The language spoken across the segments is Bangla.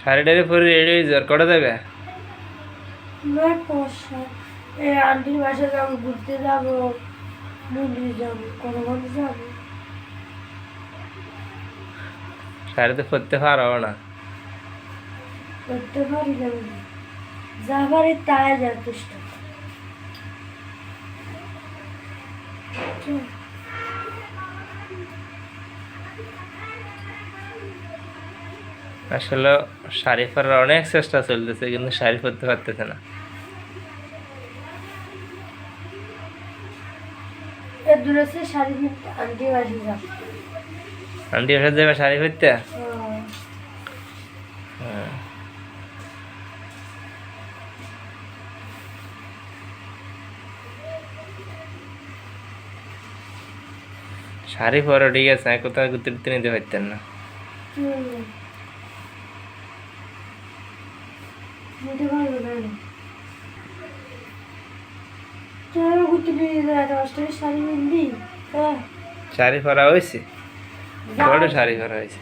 শাড়িটারে পরে রেডি হয়ে যাওয়ার কটা যাবে? না পয়সা এই আন্টির বাসা যাবো, ঘুরতে যাবো, মন্দির যাবো, কোনোভাবে যাবো। শাড়িতে পরতে পারো না? করতে পারি না আমি। যা পারি তাই যথেষ্ট। আসলে শাড়ি পরার অনেক চেষ্টা চলতেছে, কিন্তু শাড়ি পরতে পারতেছে না। এর দূরে সে শাড়ি কিনতে আন্টি বাসে যাবো। আন্টি বাসায় যাবে শাড়ি পরতে? হ্যাঁ। হ্যাঁ। শাড়ি পরো ঠিক আছে, কোথাও ঘুরতে টুরতে নিতে পারতেন না? নিতে পারবো না। চলো ঘুরতে নিয়ে যায়, 10 টাকা শাড়ি কিনবি। হ্যাঁ। শাড়ি পরা হয়েছে? বড় শাড়ি পরা হয়েছে?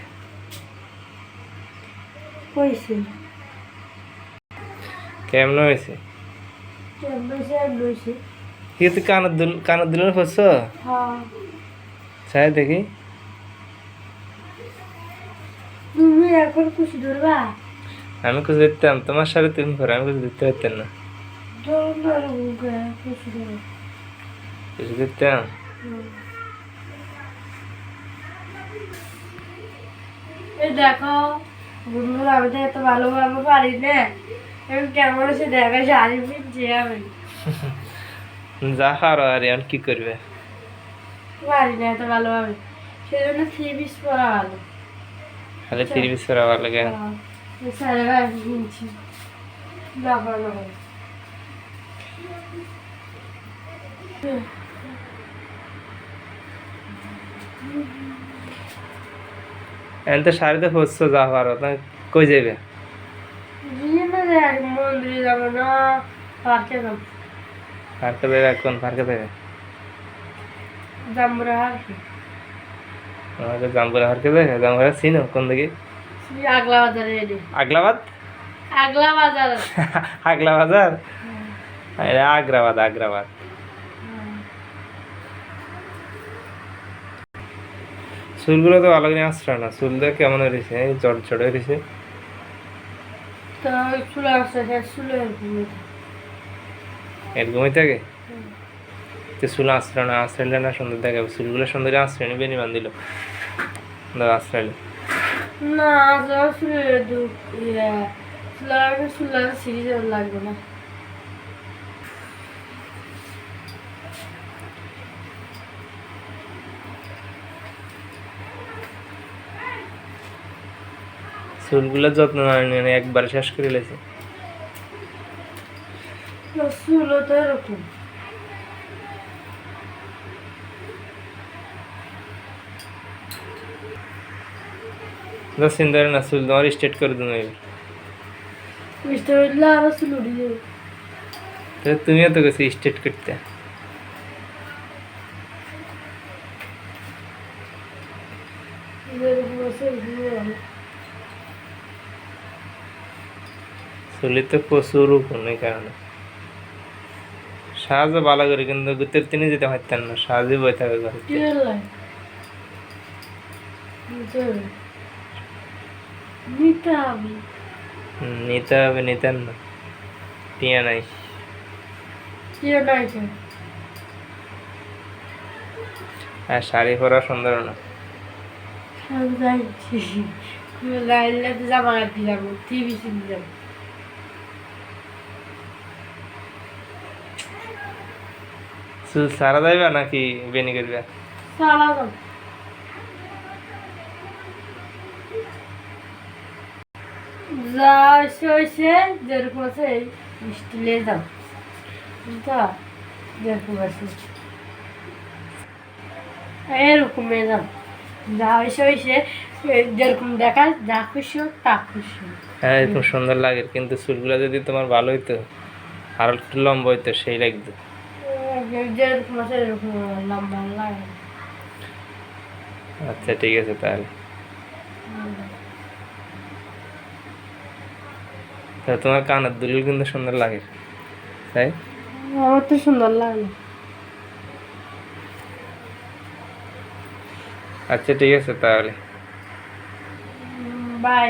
হয়েছে। কেমন হয়েছে? হয়েছে। কিন্তু কানের দুল পরছো? হ্যাঁ। চাই দেখি। তুমি এখন খুশি ধরবা? আমি কিছু দেখতাম তোমার শাড়ি, তুমি পরো, আমি কিছু দেখতে পারতেন না। ধরুন ধরো খুশি ধরো। কিছু দেখতাম। এই দেখো বন্ধুরা, আমি তো এত ভালোভাবে পারি না। আমি কেমন আছে দেখা শাড়ি পিনছি আমি। যা পারো আর এখন কি করবে? পারি না এত ভালোভাবে, সেজন্য 3 পিস পরা ভালো। খালি 3 পিস পরা ভালো লাগে। সাড়ে 12 কিনছি। লাফা লাফা। এখন তো শাড়িতে পরছো, যা পারো তা কই যাবে? মন্দিরে যাবো না, পার্কে যাবো। পার্কে দেবে? কোন পার্কে দেবে? জাম্বুরা পার্কে। আমাকে জাম্বুরা পার্কে দেবে? জাম্বুরা চিনো কোন দিকে? আগলা বাজারে এনে। আগলাবাদ? আগলা বাজার। আগলা বাজার? এটা আগ্রাবাদ, আগ্রাবাদ। চুলগুলো তো ভালো করে আসছে না, চুল দেখ কেমন হয়েছে, এই জট জট হয়েছে। তো চুলে আসছে, চুলে এরকমই থাকে তো, চুল আসছে না, আসলে না সুন্দর দেখাবে, চুলগুলো সুন্দর আসছে নি, বেনি বান্ধিল আসলে না চুলে চুলা সিরিজ লাগবে না। চুলগুলো যত্ন না নিয়ে একবার শেষ করে লেছে। চুলও তো এরকম। চিন্তা করে না, চুল তোমার স্ট্রেট করে দেবো এবার। মিস্টার হইলে আরো চুল উঠে যাবে। তুমিও তো গেছি স্ট্রেট করতে। চুলি তো প্রচুর উপন, এই কারণে সাহায্য ভালো করে, কিন্তু গুতের তিনি যেতে পারতেন না, সাহায্য বই থাকে ঘরে। নিতে হবে, নিতেন না, টিয়া নাই। আর শাড়ি পরা সুন্দর না। জামা কাটতে যাবো, টিভি কিনতে যাবো। চুল সারা যাইবা নাকি বেনি করবে? সারা যাবো। যা হয়েছে যেরকম আছে স্টিলে যাও, বুঝতে যেরকম আছে এরকমে যাও। যা হয়েছে যেরকম দেখা, যা খুশি হোক তা খুশি হোক। হ্যাঁ এরকম সুন্দর লাগে, কিন্তু চুলগুলো যদি তোমার ভালো হইতো, আর একটু লম্বা হইতো, সেই লাগতো। যেরকম আছে এরকম লম্বা লাগে। আচ্ছা ঠিক আছে তাহলে। তা তোমার কানের দুল কিন্তু সুন্দর লাগে, তাই? আমার তো সুন্দর লাগে। আচ্ছা ঠিক আছে তাহলে। বাই।